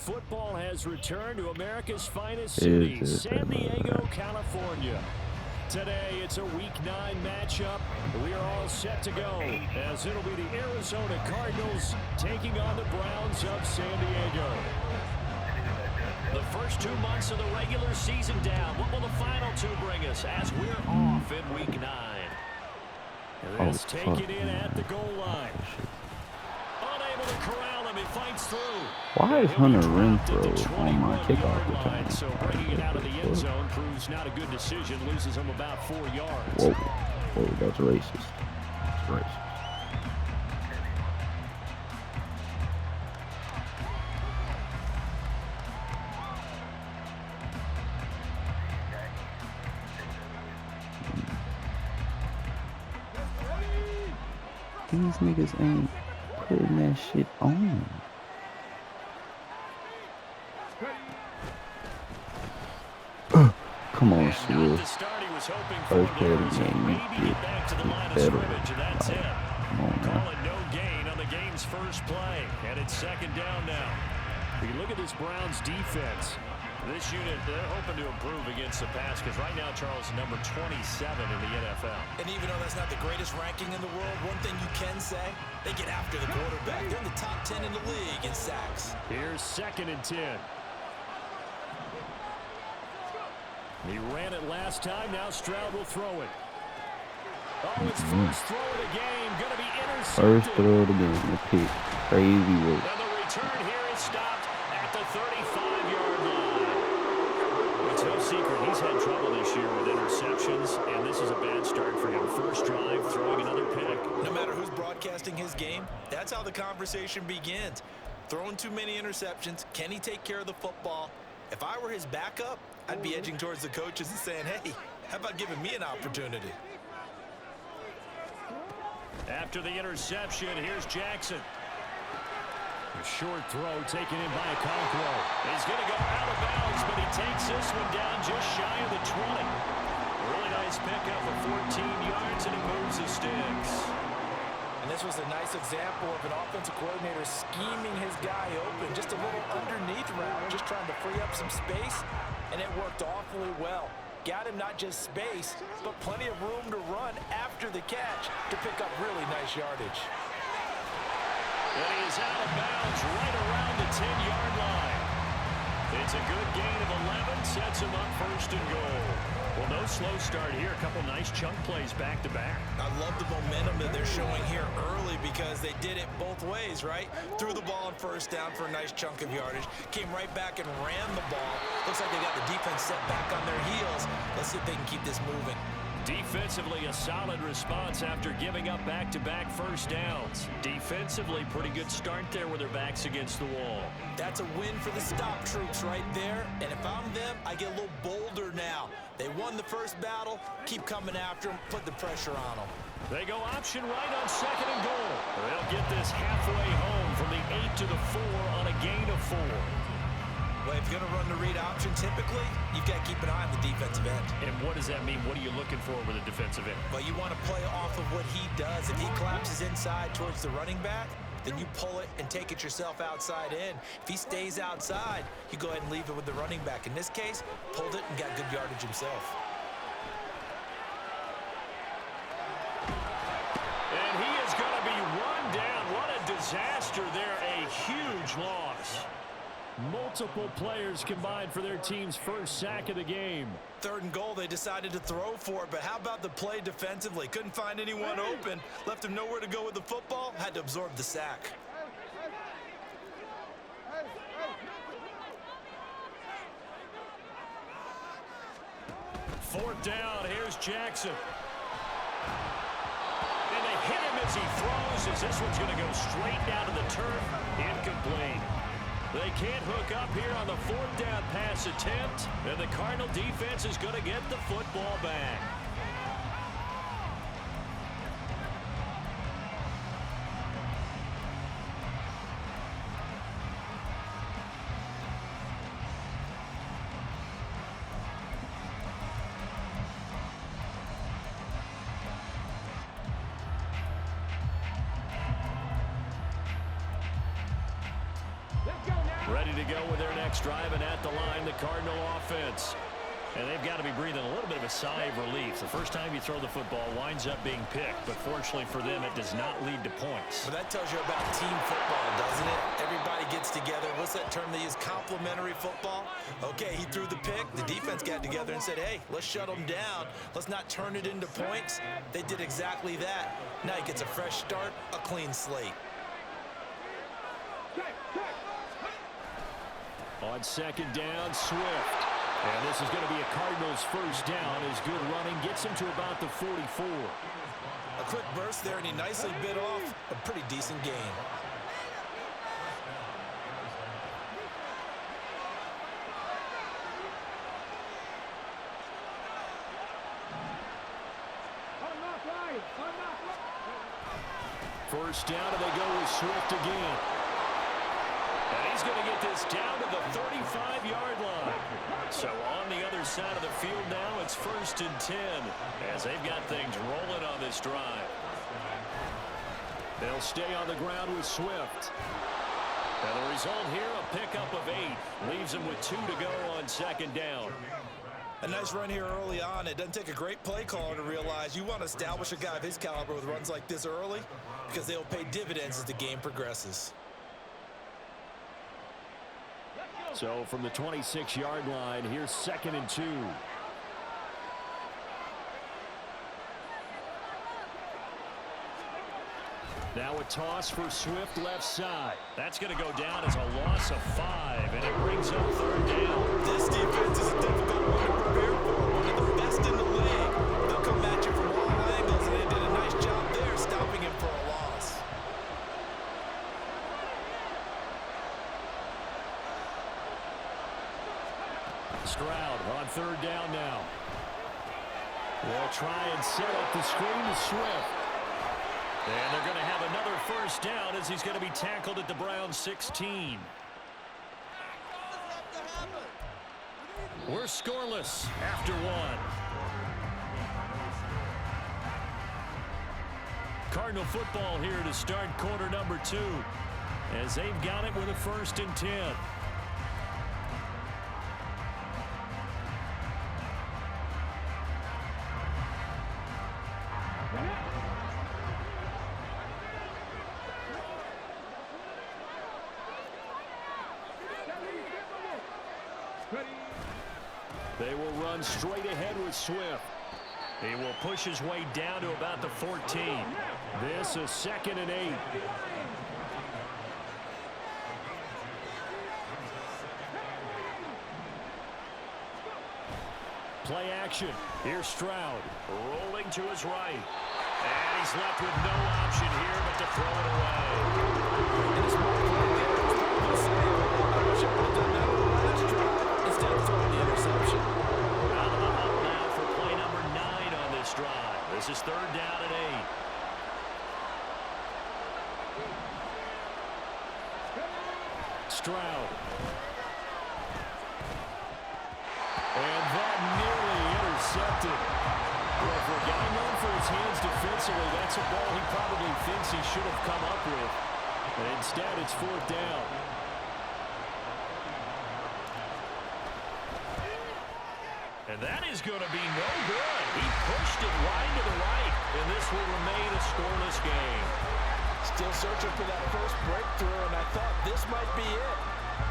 football has returned to America's finest city, San Diego, California. Today, it's a Week 9 matchup. We are all set to go, as it'll be the Arizona Cardinals taking on the Browns of San Diego. The first 2 months of the regular season down. What will the final 2 bring us as we're off in Week 9? Let's take it in at the goal line. Unable to corral him, he fights through. Why is Hunter Renfrow on my kickoff return? So bringing it out of the end zone proves not a good decision. Loses him about 4 yards. Whoa, that's racist. That's racist. These niggas ain't putting that shit on. Come on, Swift. First play of the game, you get better. Come on, man. No gain on the game's first play, and it's second down now. If you look at this Browns defense, this unit, they're hoping to improve against the pass because right now, Charles, number 27 in the NFL. And even though that's not the greatest ranking in the world, one thing you can say, they get after the quarterback. They're in the top 10 in the league in sacks. Here's 2nd and 10. He ran it last time. Now Stroud will throw it. Oh, it's first throw of the game. Going to be intercepted. First throw of the game. A pick. Crazy work. And the return here is stopped at the 35-yard line. It's no secret he's had trouble this year with interceptions, and this is a bad start for him. First drive, throwing another pick. No matter who's broadcasting his game, that's how the conversation begins. Throwing too many interceptions. Can he take care of the football? If I were his backup, I'd be edging towards the coaches and saying, hey, how about giving me an opportunity? After the interception, here's Jackson. A short throw taken in by Okonkwo. He's going to go out of bounds, but he takes this one down just shy of the 20. Really nice pickup of 14 yards, and he moves the sticks. And this was a nice example of an offensive coordinator scheming his guy open. Just a little underneath route, just trying to free up some space, and it worked awfully well. Got him not just space, but plenty of room to run after the catch to pick up really nice yardage. And he is out of bounds right around the 10-yard line. It's a good gain of 11, sets him up first and goal. Well, no slow start here. A couple nice chunk plays back-to-back. I love the momentum that they're showing here early because they did it both ways, right? Threw the ball on first down for a nice chunk of yardage. Came right back and ran the ball. Looks like they got the defense set back on their heels. Let's see if they can keep this moving. Defensively, a solid response after giving up back-to-back first downs. Defensively, pretty good start there with their backs against the wall. That's a win for the stop troops right there. And if I'm them, I get a little bolder now. They won the first battle. Keep coming after them. Put the pressure on them. They go option right on 2nd and goal. They'll get this halfway home from the 8 to the 4 on a gain of 4. Well, if you're going to run the read option, typically, you've got to keep an eye on the defensive end. And what does that mean? What are you looking for with a defensive end? Well, you want to play off of what he does. If he collapses inside towards the running back, then you pull it and take it yourself outside in. If he stays outside, you go ahead and leave it with the running back. In this case, pulled it and got good yardage himself. And he is going to be run down. What a disaster there. A huge loss. Multiple players combined for their team's first sack of the game. 3rd and goal, they decided to throw for it, but how about the play defensively? Couldn't find anyone open, left him nowhere to go with the football, had to absorb the sack. Fourth down, here's Jackson. And they hit him as he throws, as this one's going to go straight down to the turf. Incomplete. They can't hook up here on the 4th down pass attempt, and the Cardinal defense is going to get the football back. Ready ready to go with their next drive, and at the line, the Cardinal offense. And they've got to be breathing a little bit of a sigh of relief. The first time you throw the football winds up being picked, but fortunately for them, it does not lead to points. Well, that tells you about team football, doesn't it? Everybody gets together. What's that term they use? Complementary football? Okay, he threw the pick. The defense got together and said, hey, let's shut them down. Let's not turn it into points. They did exactly that. Now he gets a fresh start, a clean slate. On second down, Swift. And this is going to be a Cardinals first down as good running gets him to about the 44. A quick burst there, and he nicely bit off a pretty decent gain. First down, and they go with Swift again. And he's going to get this down to the 35-yard line. So on the other side of the field now, it's 1st and 10 as they've got things rolling on this drive. They'll stay on the ground with Swift. And the result here, a pickup of 8. Leaves them with 2 to go on second down. A nice run here early on. It doesn't take a great play caller to realize you want to establish a guy of his caliber with runs like this early because they'll pay dividends as the game progresses. So from the 26-yard line, here's 2nd and 2. Now a toss for Swift left side. That's going to go down as a loss of 5, and it brings up 3rd down. This defense is a difficult one to prepare for. One of the best in the league. They'll come at you from all angles, and they did a nice job there stopping him for a loss. Stroud on 3rd down now. They'll try and set up the screen to Swift. And they're going to have another first down as he's going to be tackled at the Browns 16. We're scoreless after 1. Cardinal football here to start quarter number 2 as they've got it with a 1st and 10. They will run straight ahead with Swift. He will push his way down to about the 14. This is 2nd and 8. Play action. Here's Stroud rolling to his right. And he's left with no option here but to throw it away. And it's more play there. It's probably saying, I wish I would have done that on the last drive instead of throwing the interception. Out of the huddle now for play number 9 on this drive. This is 3rd down and 8. Stroud. And that nearly intercepted. Well, for a guy known for his hands defensively, that's a ball he probably thinks he should have come up with. And instead, it's 4th down. And that is going to be no good. He pushed it wide to the right, and this will remain a scoreless game. Still searching for that first breakthrough, and I thought this might be it.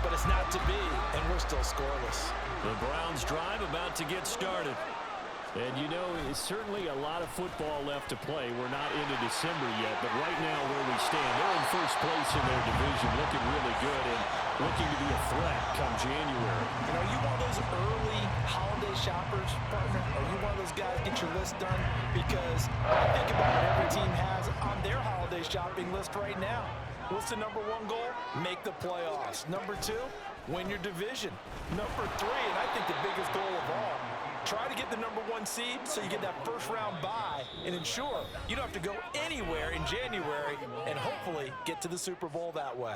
But it's not to be, and we're still scoreless. The Browns drive about to get started. And you know, it's certainly a lot of football left to play. We're not into December yet, but right now where we stand, they're in first place in their division, looking really good and looking to be a threat come January. And are you one of those early holiday shoppers, partner? Are you one of those guys get your list done? Because I think about what every team has on their holiday shopping list right now. What's the number 1 goal? Make the playoffs. Number 2, win your division. Number 3, and I think the biggest goal of all, try to get the number 1 seed so you get that first-round bye and ensure you don't have to go anywhere in January and hopefully get to the Super Bowl that way.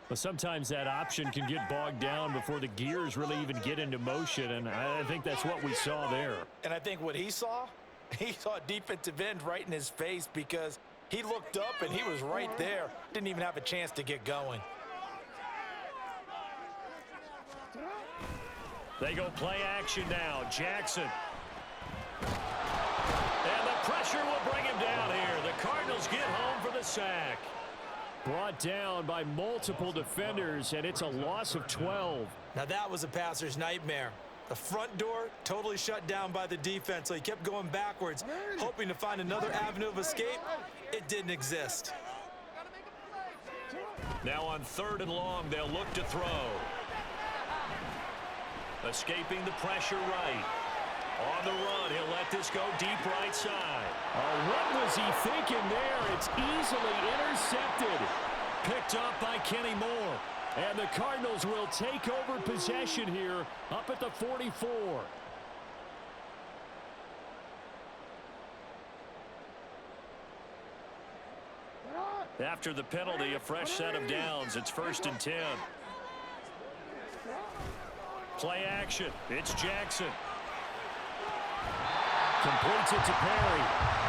But sometimes that option can get bogged down before the gears really even get into motion, and I think that's what we saw there. And I think what he saw a defensive end right in his face because he looked up and he was right there. Didn't even have a chance to get going. They go play action now. Jackson. And the pressure will bring him down here. The Cardinals get home for the sack. Brought down by multiple defenders, and it's a loss of 12. Now that was a passer's nightmare. The front door totally shut down by the defense, so he kept going backwards, hoping to find another avenue of escape. It didn't exist. Now on 3rd and long, they'll look to throw. Escaping the pressure right. On the run, he'll let this go deep right side. Oh, what was he thinking there? It's easily intercepted. Picked up by Kenny Moore. And the Cardinals will take over possession here up at the 44. After the penalty, a fresh set of downs. It's 1st and 10. Play action. It's Jackson. Completes it to Perry.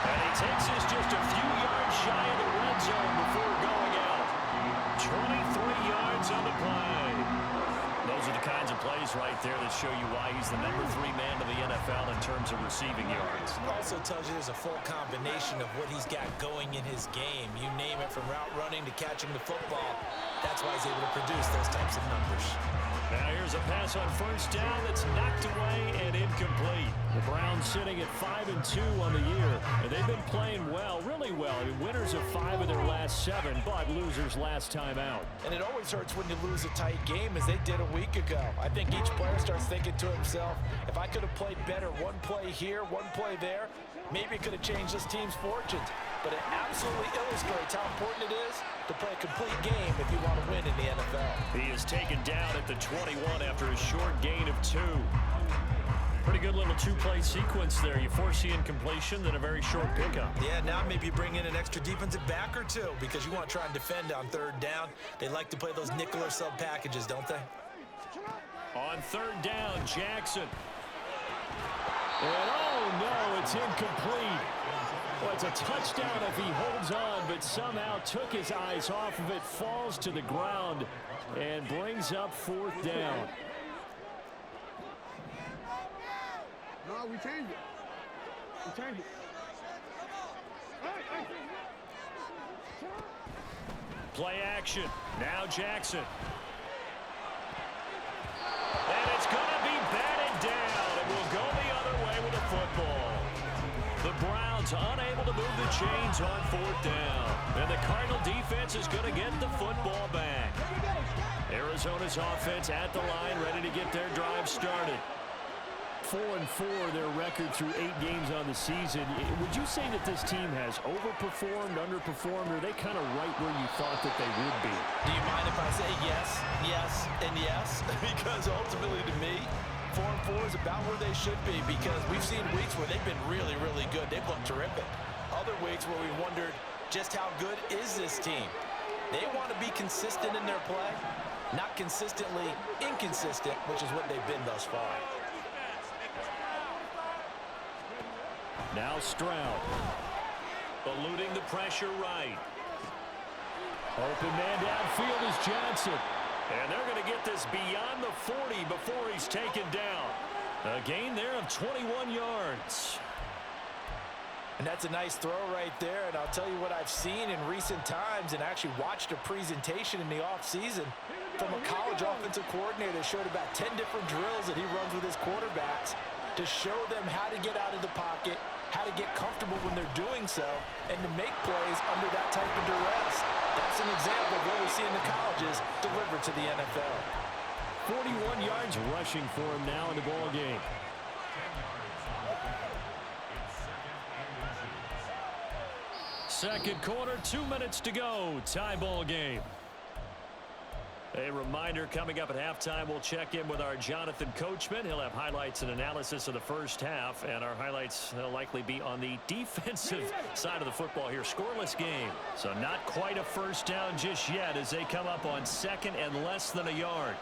And he takes this just a few yards shy of the red zone before going out. 23 yards on the play. Those are the kinds of plays right there that show you why he's the #3 man to the NFL in terms of receiving yards. It also tells you there's a full combination of what he's got going in his game. You name it, from route running to catching the football. That's why he's able to produce those types of numbers. Now here's a pass on 1st down that's knocked away and incomplete. The Browns sitting at 5-2 on the year, and they've been playing well, really well. I mean, winners of 5 of their last 7, but losers last time out. And it always hurts when you lose a tight game, as they did a week ago. I think each player starts thinking to himself, if I could have played better one play here, one play there, maybe it could have changed this team's fortunes. But it absolutely illustrates how important it is to play a complete game if you want to win in the NFL. He is taken down at the 21 after a short gain of 2. Pretty good little 2-play sequence there. You force the incompletion, then a very short pickup. Yeah, now maybe you bring in an extra defensive back or 2 because you want to try and defend on 3rd down. They like to play those nickel or sub packages, don't they? On 3rd down, Jackson. And oh no, it's incomplete. Well, it's a touchdown if he holds on, but somehow took his eyes off of it, falls to the ground, and brings up 4th down. No, we changed it. We changed it. Play action. Now Jackson. And it's going to be batted down. It will go the other way with the football. The Browns unable to move the chains on 4th down. And the Cardinal defense is going to get the football back. Arizona's offense at the line, ready to get their drive started. 4-4 their record through 8 games on the season. Would you say that this team has overperformed, underperformed, or are they kind of right where you thought that they would be? Do you mind if I say yes, yes, and yes? Because ultimately to me, 4-4 is about where they should be, because we've seen weeks where they've been really, really good. They've looked terrific. Other weeks where we wondered just how good is this team. They want to be consistent in their play, not consistently inconsistent, which is what they've been thus far. Now Stroud, eluding the pressure right. Open man downfield is Johnson. And they're going to get this beyond the 40 before he's taken down. A gain there of 21 yards. And that's a nice throw right there. And I'll tell you what I've seen in recent times, and actually watched a presentation in the offseason from a college offensive coordinator that showed about 10 different drills that he runs with his quarterbacks to show them how to get out of the pocket, how to get comfortable when they're doing so, and to make plays under that type of duress. That's an example of what we see in the colleges delivered to the NFL. 41 yards rushing for him now in the ball game. Second quarter, 2 minutes to go. Tie ball game. A reminder, coming up at halftime, we'll check in with our Jonathan Coachman. He'll have highlights and analysis of the first half, and our highlights will likely be on the defensive side of the football here. Scoreless game, so not quite a first down just yet as they come up on 2nd and less than a yard.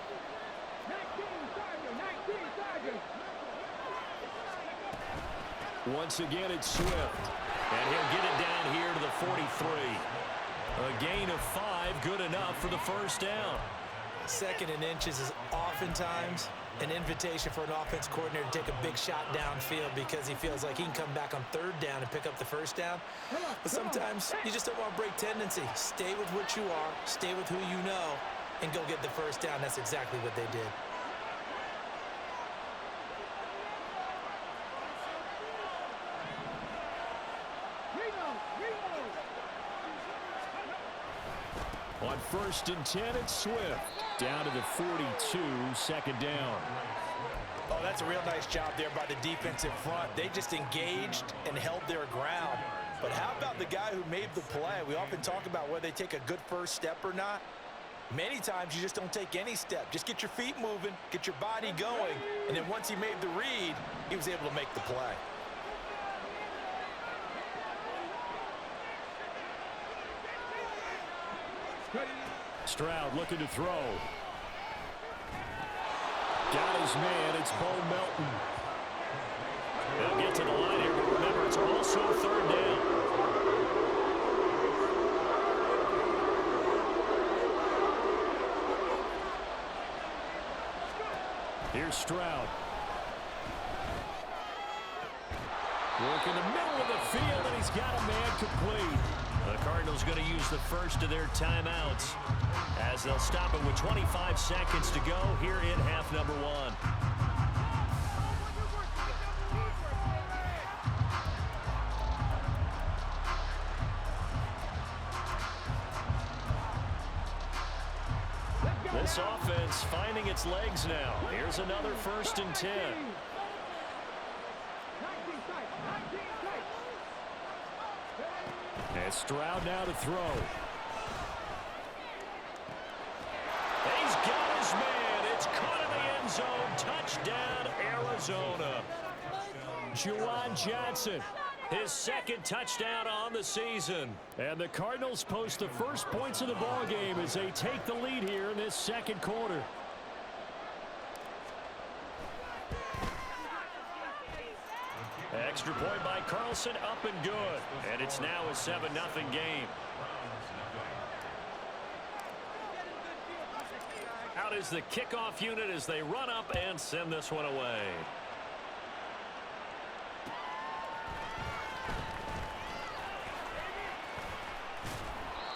Once again, it's Swift, and he'll get it down here to the 43. A gain of 5, good enough for the first down. 2nd and inches is oftentimes an invitation for an offense coordinator to take a big shot downfield because he feels like he can come back on third down and pick up the first down. But sometimes you just don't want to break tendency. Stay with what you are, stay with who you know, and go get the first down. That's exactly what they did. On 1st and 10, it's Swift. Down to the 42, second down. Oh, that's a real nice job there by the defensive front. They just engaged and held their ground. But how about the guy who made the play? We often talk about whether they take a good first step or not. Many times you just don't take any step. Just get your feet moving, get your body going, and then once he made the read, he was able to make the play. Stroud looking to throw. Got his man. It's Bo Melton. They'll get to the line here, but remember, it's also third down. Here's Stroud. Work in the middle of the field, and he's got a man complete. The Cardinals going to use the first of their timeouts as they'll stop it with 25 seconds to go here in half number one. This offense finding its legs now. Here's another 1st and 10. And Stroud now to throw. He's got his man. It's caught in the end zone. Touchdown, Arizona. Juwan Johnson, his second touchdown on the season. And the Cardinals post the first points of the ball game as they take the lead here in this second quarter. Extra point by Carlson, up and good. And it's now a 7-0 game. Out is the kickoff unit as they run up and send this one away.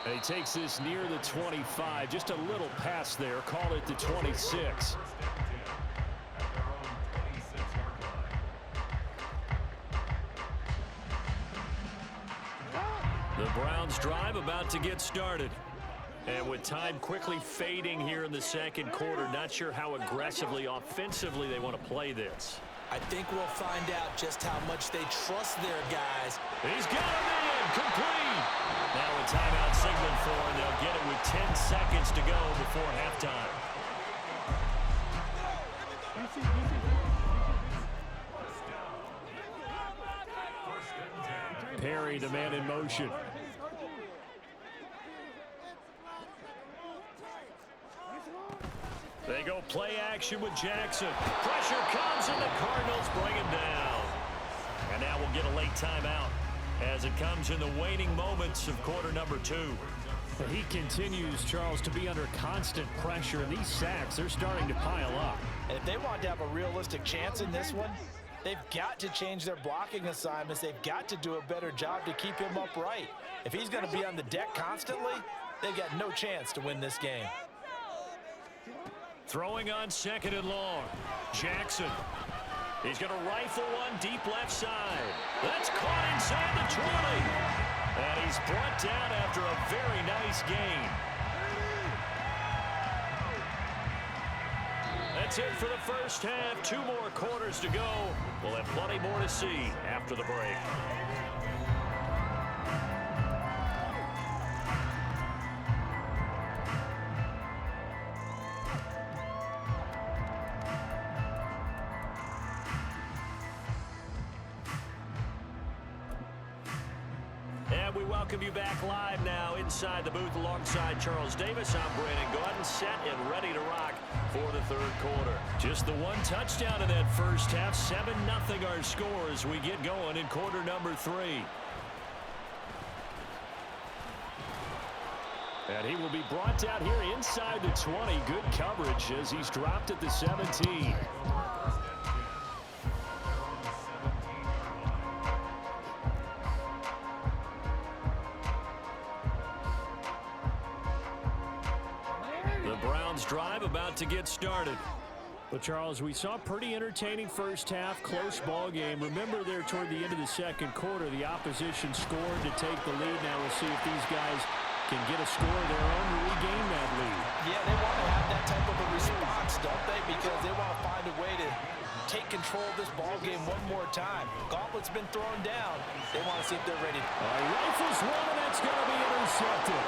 And he takes this near the 25. Just a little pass there. Call it the 26. The Browns drive about to get started. And with time quickly fading here in the second quarter, not sure how aggressively, offensively they want to play this. I think we'll find out just how much they trust their guys. He's got a man complete. Now a timeout signal for, and they'll get it with 10 seconds to go before halftime. Perry, the man in motion. They go play action with Jackson. Pressure comes, and the Cardinals bring him down. And now we'll get a late timeout as it comes in the waning moments of quarter number 2. He continues, Charles, to be under constant pressure, and these sacks, they're starting to pile up. And if they want to have a realistic chance in this one, they've got to change their blocking assignments. They've got to do a better job to keep him upright. If he's going to be on the deck constantly, they've got no chance to win this game. Throwing on 2nd and long. Jackson. He's going to rifle one deep left side. That's caught inside the 20. And he's brought down after a very nice gain. That's it for the first half. 2 more quarters to go. We'll have plenty more to see after the break. And we welcome you back live now inside the booth alongside Charles Davis. I'm Brandon Gaudin, set and ready to rock for the third quarter. Just the one touchdown in that first half. 7-0 our score as we get going in quarter number 3. And he will be brought down here inside the 20. Good coverage as he's dropped at the 17. The Browns drive about to get started. Well, Charles, we saw a pretty entertaining first half, close ball game. Remember there toward the end of the second quarter, the opposition scored to take the lead. Now we'll see if these guys can get a score of their own to regain that lead. Yeah, they want to have that type of a response, don't they? Because they want to find a way to take control of this ball game one more time. Gauntlet's been thrown down. They want to see if they're ready. Rifles one, and it's going to be intercepted.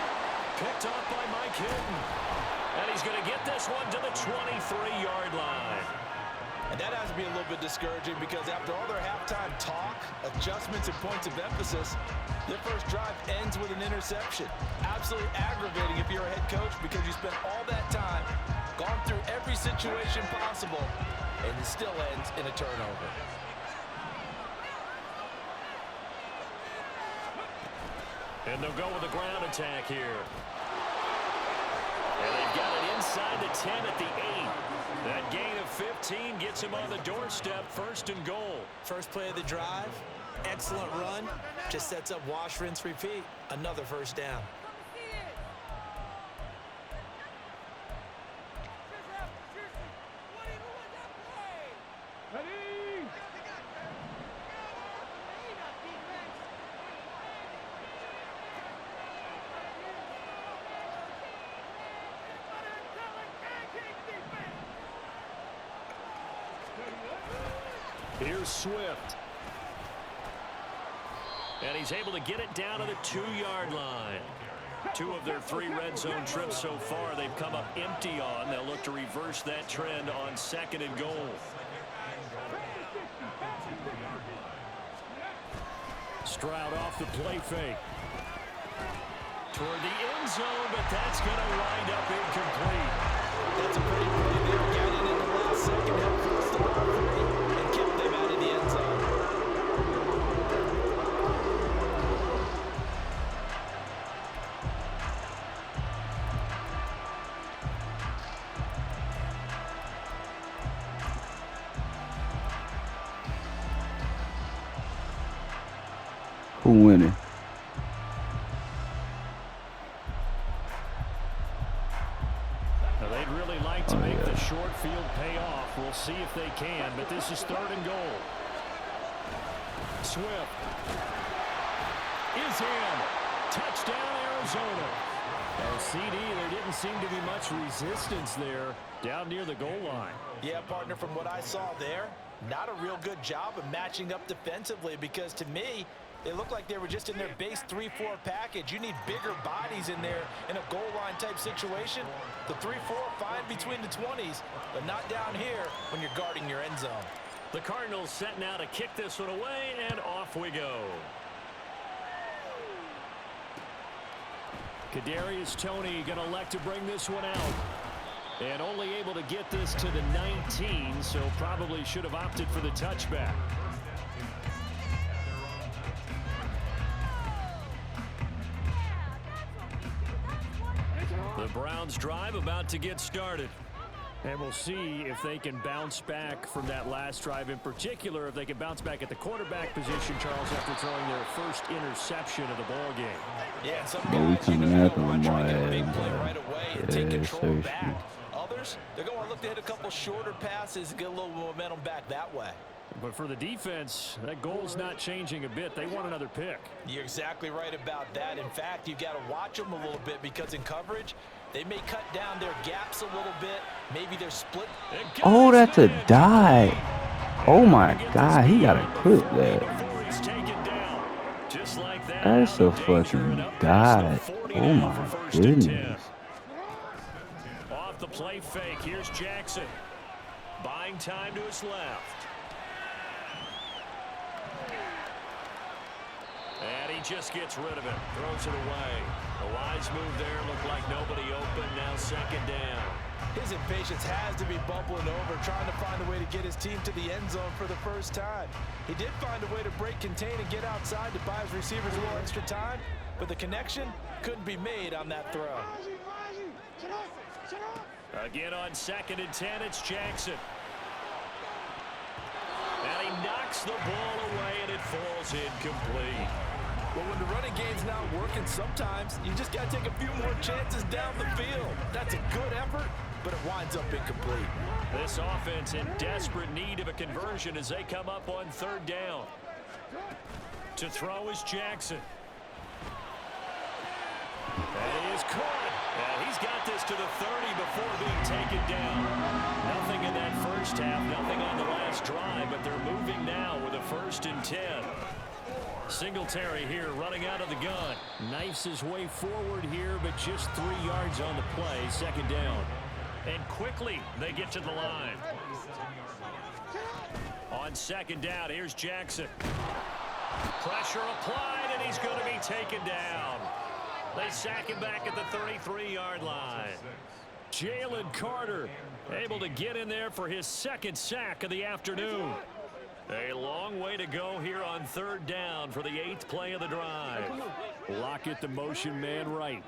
Picked off by Mike Hilton. And he's going to get this one to the 23-yard line. And that has to be a little bit discouraging because after all their halftime talk, adjustments, and points of emphasis, their first drive ends with an interception. Absolutely aggravating if you're a head coach because you spent all that time, gone through every situation possible, and it still ends in a turnover. And they'll go with a ground attack here. And they've got it inside the 10 at the 8. That gain of 15 gets him on the doorstep, 1st and goal. First play of the drive, excellent run, just sets up wash, rinse, repeat. Another first down. Here's Swift. And he's able to get it down to the 2-yard line. 2 of their 3 red zone trips so far they've come up empty on. They'll look to reverse that trend on 2nd and goal. Stroud off the play fake. Toward the end zone, but that's going to wind up incomplete. That's a pretty play there. Got it in the last second, helped force the ball free, and kept them out of the end zone. Who winning? Now they'd really like to make the short field pay off. We'll see if they can, but this is 3rd and goal. Swift is in. Touchdown, Arizona. Now, CD, there didn't seem to be much resistance there down near the goal line. Yeah, partner, from what I saw there, not a real good job of matching up defensively because to me, it looked like they were just in their base 3-4 package. You need bigger bodies in there in a goal line type situation. The 3-4 fine between the 20s, but not down here when you're guarding your end zone. The Cardinals set now to kick this one away, and off we go. Kadarius Toney going to elect to bring this one out. And only able to get this to the 19, so probably should have opted for the touchback. The Browns drive about to get started. And we'll see if they can bounce back from that last drive in particular, if they can bounce back at the quarterback position, Charles, after throwing their first interception of the ball game. Yeah, some we guys, coming they're after going to them, want to try to get a big boy. play right away and take control Yeah, back. Others, they're going to look to hit a couple shorter passes and get a little momentum back that way. But for the defense, that goal's not changing a bit. They want another pick. You're exactly right about that. In fact, you've got to watch them a little bit because in coverage, they may cut down their gaps a little bit. Maybe they're split. Oh, that's a dive. Oh my God, he got to clip that. That's a fucking dive. Oh my goodness. Off the play fake, here's Jackson. Buying time to his left. And he just gets rid of it. Throws it away. A wise move there. Looked like nobody open. Now 2nd down. His impatience has to be bubbling over, trying to find a way to get his team to the end zone for the first time. He did find a way to break contain and get outside to buy his receivers a little extra time, but the connection couldn't be made on that throw. Again on 2nd and 10, it's Jackson. And he knocks the ball away, and it falls incomplete. Well, when the running game's not working, sometimes you just got to take a few more chances down the field. That's a good effort, but it winds up incomplete. This offense in desperate need of a conversion as they come up on 3rd down. To throw is Jackson. And he is caught. And he's got this to the 30 before being taken down. Nothing in that first half, nothing on the last drive, but they're moving now with a 1st and 10. Singletary here running out of the gun. Knifes his way forward here, but just 3 yards on the play. 2nd down. And quickly they get to the line. On 2nd down, here's Jackson. Pressure applied, and he's going to be taken down. They sack him back at the 33-yard line. Jalen Carter able to get in there for his 2nd sack of the afternoon. A long way to go here on 3rd down for the 8th play of the drive. Lockett the motion man right.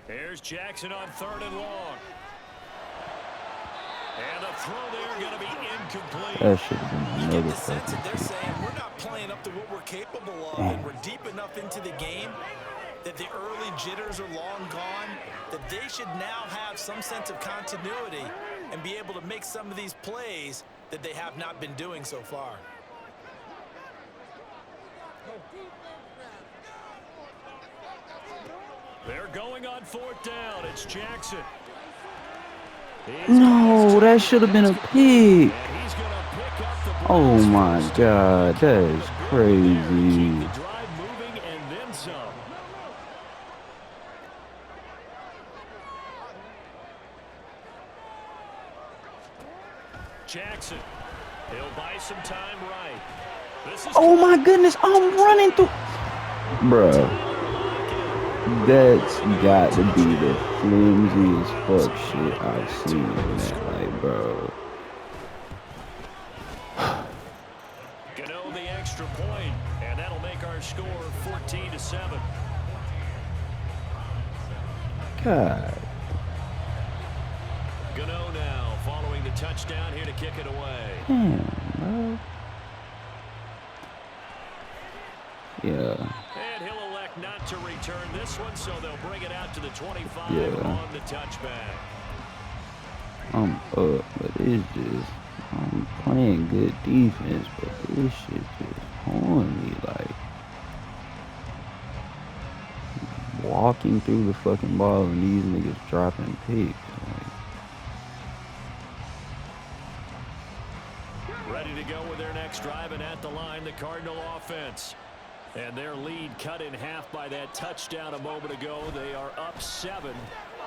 Here's Jackson on 3rd and long. And the throw there going to be incomplete. That should have been You get another the sense that they're fucking saying we're not playing up to what we're capable of, and we're deep enough into the game that the early jitters are long gone, that they should now have some sense of continuity and be able to make some of these plays that they have not been doing so far. They're going on 4th down. It's Jackson. No, that should have been a pick. Oh my God, that is crazy. Jackson, he'll buy some time right. Oh my goodness, I'm running through. Bruh. That's got to be the flimsiest fuck shit I've seen in that, like, bro. Gano the extra point, and that'll make our score 14-7. God. Gano now following the touchdown here to kick it away. Damn, bro. Yeah. And he'll elect not to return this one, so they'll bring it out to the 25 on the touchback. I'm up, but it's just, I'm playing good defense, but this shit just pulling me, like, walking through the fucking ball and these niggas dropping picks. Like. Ready to go with their next drive, and at the line, the Cardinal offense. And their lead cut in half by that touchdown a moment ago. They are up 7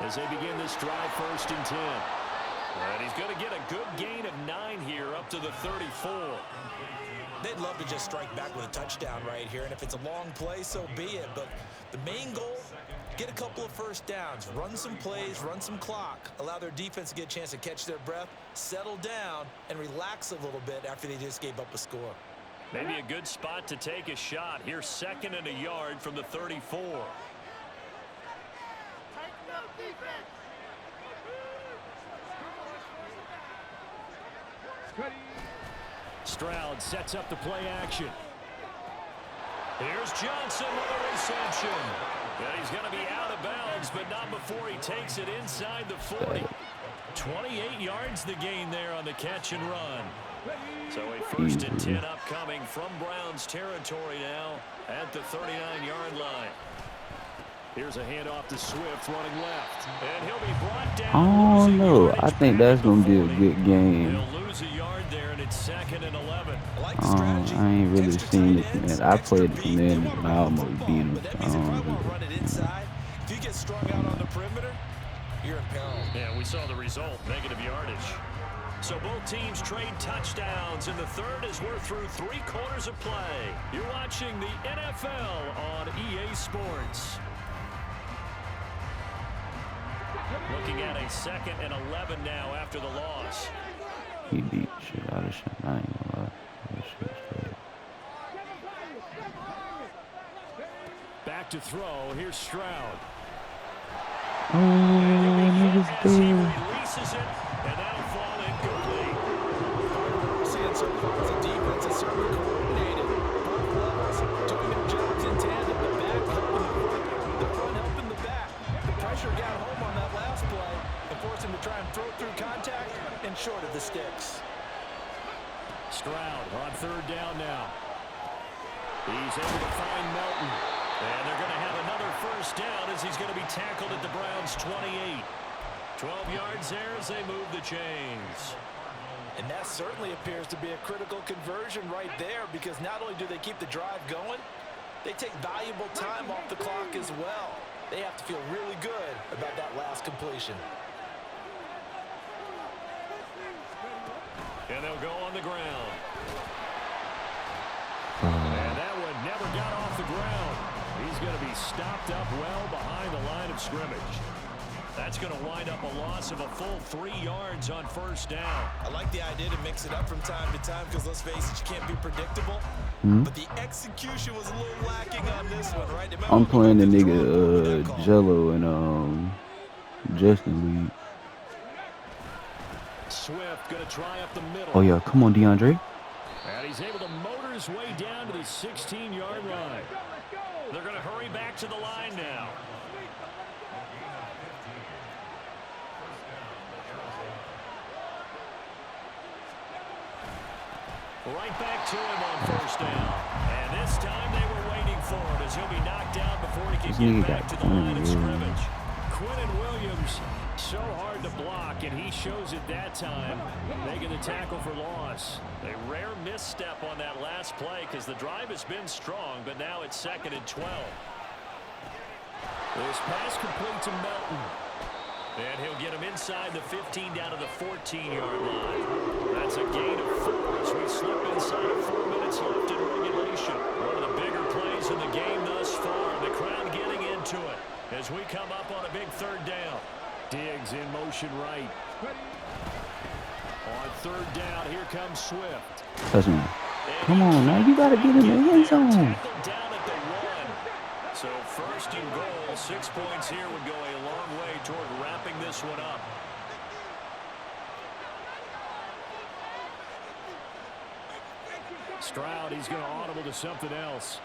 as they begin this drive 1st and 10. And he's going to get a good gain of 9 here up to the 34. They'd love to just strike back with a touchdown right here, and if it's a long play, so be it. But the main goal, get a couple of 1st downs, run some plays, run some clock, allow their defense to get a chance to catch their breath, settle down, and relax a little bit after they just gave up a score. Maybe a good spot to take a shot. Here's 2nd and a yard from the 34. Stroud sets up the play action. Here's Johnson with a reception. And he's going to be out of bounds, but not before he takes it inside the 40. 28 yards the gain there on the catch and run. So a 1st and 10 upcoming from Browns territory now at the 39-yard line. Here's a handoff to Swift running left. And he'll be brought down. Oh no, I think that's going to be a good game. He'll lose a yard there, and it's 2nd and 11. I ain't really seen it, man. I played it from there and I almost beat him. If you get strung out on the perimeter, you're in peril. Yeah, we saw the result, negative yardage. So both teams trade touchdowns in the 3rd as we're through 3 quarters of play. You're watching the NFL on EA Sports. Looking at a 2nd and 11 now after the loss. He beat shit out of shit. I ain't gonna lie. That shit was crazy. to throw. Here's Stroud. Oh, niggas As he there. releases it, and that'll fall incomplete. We're seeing so far as a defense is certainly coordinated. Both levels doing their jobs in tandem. The back helping the front helping the back. The pressure got home on that last play and forced him to try and throw through contact and short of the sticks. Stroud on third down now. He's able to find Melton. And they're going to have another first down as he's going to be tackled at the Browns' 28. 12 yards there as they move the chains. And that certainly appears to be a critical conversion right there, because not only do they keep the drive going, they take valuable time off the clock as well. They have to feel really good about that last completion. And they'll go on the ground. And that one never got off the ground. He's going to be stopped up well behind the line of scrimmage. That's going to wind up a loss of a full 3 yards on first down. I like the idea to mix it up from time to time, because let's face it, you can't be predictable. But the execution was a little lacking on this one, right? I'm playing the nigga Jello and Justin Lee. Swift going to try up the middle. Oh yeah, come on, DeAndre. And he's able to motor his way down to the 16-yard line. They're going to hurry back to the line now. Right back to him on first down. And this time they were waiting for him, as he'll be knocked down before he can get back to the line of scrimmage. Quinnen Williams, so hard to block, and he shows it that time, making the tackle for loss. A rare misstep on that last play, because the drive has been strong, but now it's 2nd and 12. This pass complete to Melton. And he'll get him inside the 15 down to the 14-yard line. That's a gain of 4 as we slip inside of 4 minutes left in regulation. One of the bigger plays in the game thus far. The crowd getting into it as we come up on a big third down. Diggs in motion right. On third down, here comes Swift. Touchdown. Come on, now you got to get in the end zone. Tackled down at the 1. So first and goal. 6 points here would go a long way toward wrapping this one up. Stroud, he's going to audible to something else.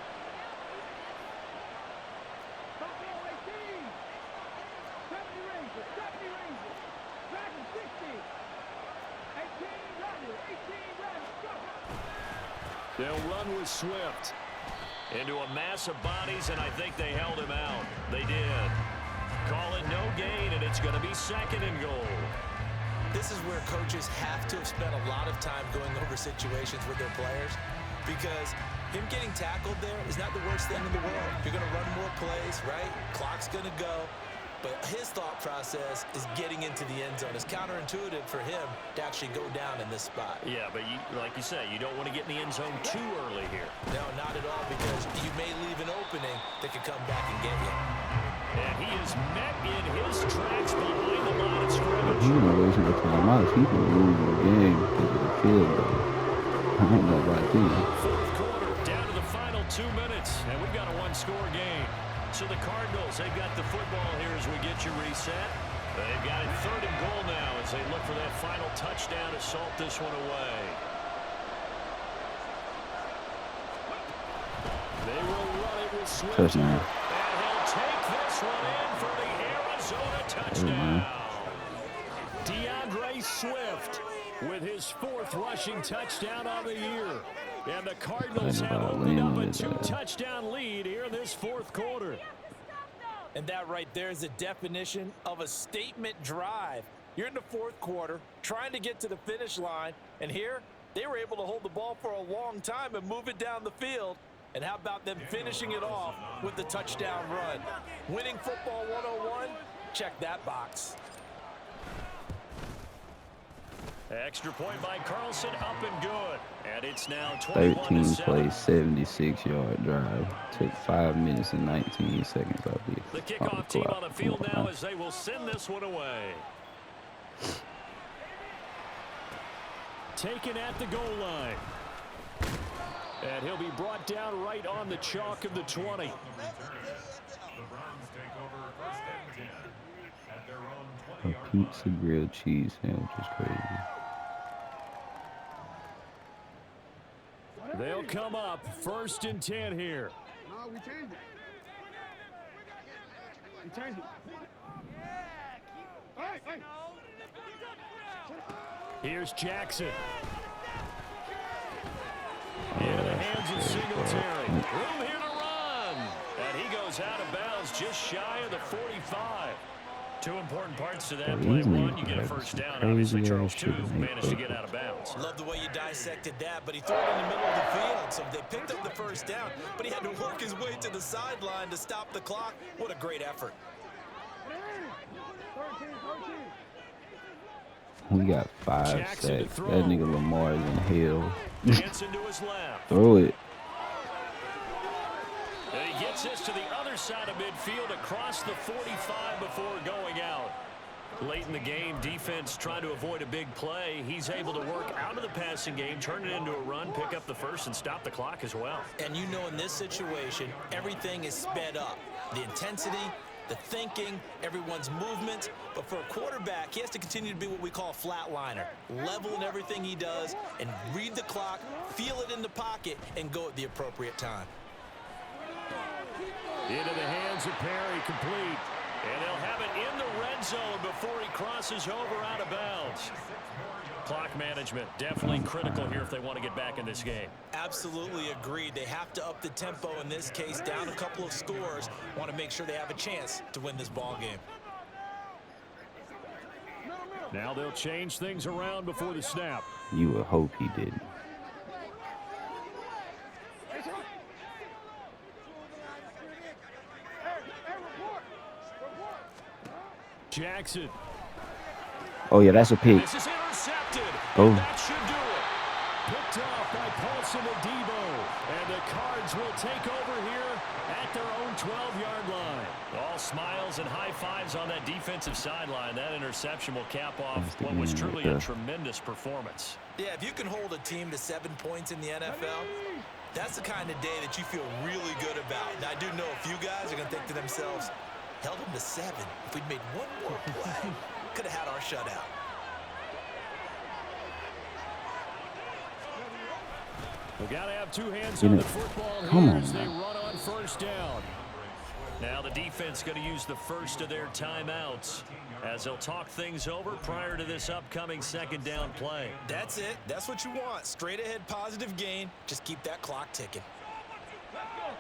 They'll run with Swift into a mass of bodies, and I think they held him out. They did. Call it no gain, and it's going to be 2nd and goal. This is where coaches have to have spent a lot of time going over situations with their players, because him getting tackled there is not the worst thing in the world. You're going to run more plays, right? Clock's going to go. But his thought process is getting into the end zone. It's counterintuitive for him to actually go down in this spot. Yeah, but like you say, you don't want to get in the end zone too early here. No, not at all, because you may leave an opening that could come back and get you. And he is met in his tracks behind the line of scrimmage. He's gonna waste no time out. He's gonna lose the game because of the field goal. I don't know about this. Fourth quarter, down to the final 2 minutes, and we've got a one-score game. So the Cardinals, they've got the football here as we get you reset. They've got it 3rd and goal now as they look for that final touchdown to salt this one away. They will run it with Swift. Touchdown. And he'll take this one in for the Arizona touchdown. DeAndre Swift with his 4th rushing touchdown of the year. And the Cardinals have opened up a 2-touchdown lead here in this 4th quarter. And that right there is the definition of a statement drive. You're in the 4th quarter, trying to get to the finish line, and here they were able to hold the ball for a long time and move it down the field. And how about them finishing it off with the touchdown run? Winning football 101? Check that box. Extra point by Carlson, up and good. And it's now 13 play, 21-7. 76-yard drive. Took 5 minutes and 19 seconds off The kickoff team on the field now as they will send this one away. Taken at the goal line. And he'll be brought down right on the chalk of the 20. A pizza grilled cheese sandwich is crazy. They'll come up 1st and 10 here. No, we changed it. We changed it. Hey, hey. Here's Jackson. Into the hands of Singletary. Room here to run. And he goes out of bounds just shy of the 45. Two important parts to that play. One, you get a first down. Obviously, Charles, too, managed to get out of bounds. Love the way you dissected that, but he threw it in the middle of the field, so they picked up the first down, but he had to work his way to the sideline to stop the clock. What a great effort. We got 5 sacks. That nigga Lamar is in hell. Dancing to his left. Throw it. And he gets this to the other side of midfield across the 45 before going out. Late in the game, defense trying to avoid a big play. He's able to work out of the passing game, turn it into a run, pick up the first, and stop the clock as well. And you know, in this situation, everything is sped up. The intensity, the thinking, everyone's movement. But for a quarterback, he has to continue to be what we call a flatliner. Level in everything he does and read the clock, feel it in the pocket, and go at the appropriate time. Into the hands of Perry, complete. And they'll have it in the red zone before he crosses over out of bounds. Clock management, definitely critical here if they want to get back in this game. Absolutely agreed. They have to up the tempo in this case, down a couple of scores. Want to make sure they have a chance to win this ball game. Now they'll change things around before the snap. You would hope he didn't. Jackson. Oh, yeah, that's a pick. This is intercepted. Oh. That should do it. Picked off by Paulson Adebo. And the Cards will take over here at their own 12-yard line. All smiles and high fives on that defensive sideline. That interception will cap off what was truly a tremendous performance. Yeah, if you can hold a team to 7 points in the NFL, that's the kind of day that you feel really good about. And I do know a few guys are going to think to themselves, held them to 7. If we'd made one more play, could have had our shutout. We've got to have two hands on the football here as they run on first down. Now the defense going to use the first of their timeouts as they'll talk things over prior to this upcoming second down play. That's it. That's what you want. Straight ahead positive gain. Just keep that clock ticking.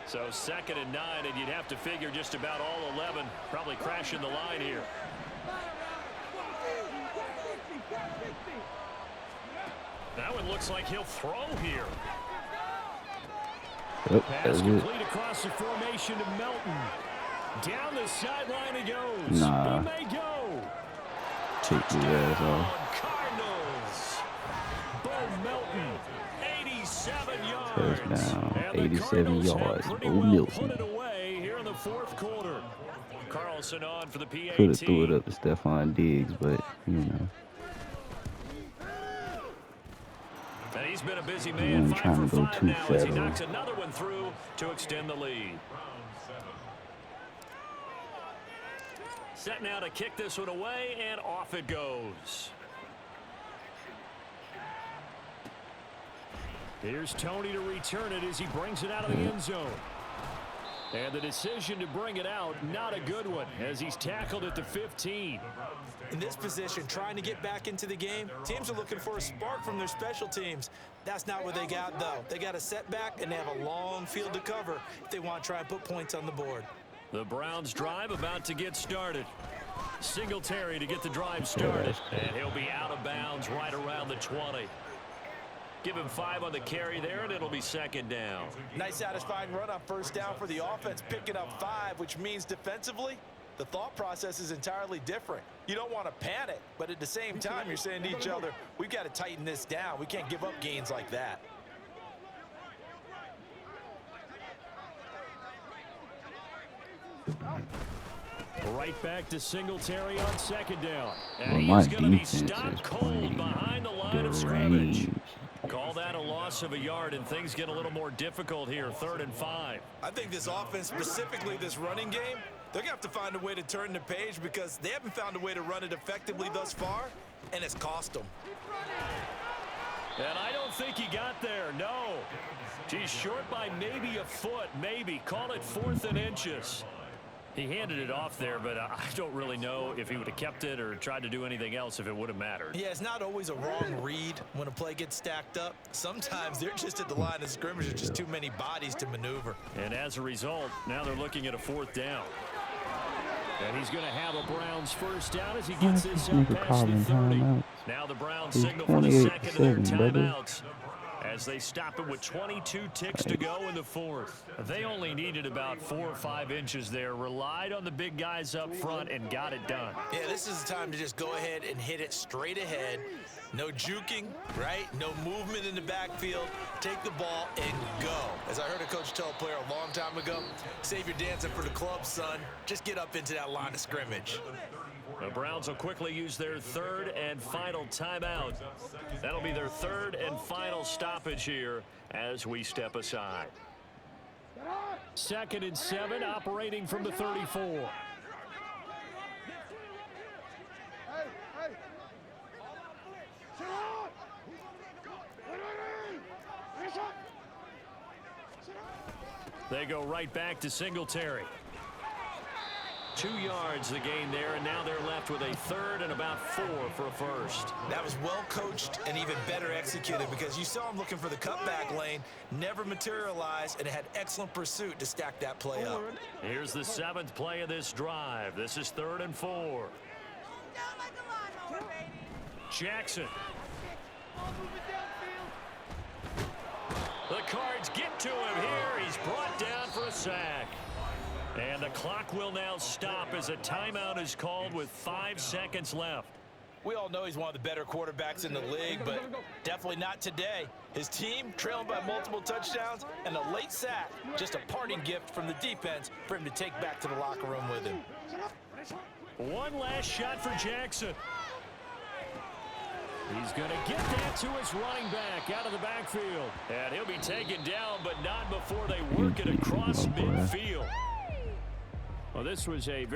So 2nd and 9, and you'd have to figure just about all 11 probably crashing the line here. That one looks like he'll throw here. Pass complete across the formation to Melton. Down the sideline he goes. Nah. He may go. Take the ass off. Cardinals. Bo Melton, 87 yards. Touchdown, And the 87 Cardinals yards. have pretty Bo well Melton. put it away here in the 4th quarter. Carlson on for the PAT. Could have threw it up to Stephon Diggs, but, you know. And he's been a busy man, 5 for 5 now as he knocks another one through to extend the lead. Set now to kick this one away, and off it goes. Here's Tony to return it as he brings it out of the end zone. And the decision to bring it out, not a good one, as he's tackled at the 15. In this position, trying to get back into the game, teams are looking for a spark from their special teams. That's not what they got, though. They got a setback, and they have a long field to cover if they want to try and put points on the board. The Browns drive about to get started. Singletary to get the drive started, and he'll be out of bounds right around the 20. Give him 5 on the carry there, and it'll be 2nd down. Nice satisfying run on first down for the offense, picking up 5, which means defensively, the thought process is entirely different. You don't want to panic, but at the same time, you're saying to each other, we've got to tighten this down. We can't give up gains like that. Right back to Singletary on 2nd down. And Well, my he's going to be defense stopped is cold playing behind the line of scrimmage. deranged. Call that a loss of a yard, and things get a little more difficult here. 3rd and 5. I think this offense, specifically this running game, they're going to have to find a way to turn the page because they haven't found a way to run it effectively thus far, and it's cost them. And I don't think he got there, no. He's short by maybe a foot, maybe. Call it 4th and inches. He handed it off there, but I don't really know if he would have kept it or tried to do anything else if it would have mattered. Yeah, it's not always a wrong read when a play gets stacked up. Sometimes they're just at the line of scrimmage. There's just too many bodies to maneuver. And as a result, now they're looking at a 4th down. And he's going to have a Browns first down as he gets this up past the 30. Now the Browns signal for the second of their timeouts as they stop it with 22 ticks to go in the 4th. They only needed about 4 or 5 inches there, relied on the big guys up front, and got it done. Yeah, this is the time to just go ahead and hit it straight ahead. No juking, right? No movement in the backfield. Take the ball and go. As I heard a coach tell a player a long time ago, save your dancing for the club, son. Just get up into that line of scrimmage. The Browns will quickly use their 3rd and final timeout. That'll be their 3rd and final stoppage here as we step aside. 2nd and 7, operating from the 34. They go right back to Singletary. 2 yards the gain there, and now they're left with a 3rd and about 4 for a first. That was well coached and even better executed because you saw him looking for the cutback lane, never materialized, and had excellent pursuit to stack that play up. Here's the 7th play of this drive. This is 3rd and 4. Jackson. The Cards get to him here. He's brought down for a sack. And the clock will now stop as a timeout is called with 5 seconds left. We all know he's one of the better quarterbacks in the league, but definitely not today. His team trailing by multiple touchdowns and a late sack, just a parting gift from the defense for him to take back to the locker room with him. One last shot for Jackson. He's going to get that to his running back out of the backfield. And he'll be taken down, but not before they work it across midfield. Well, this was a very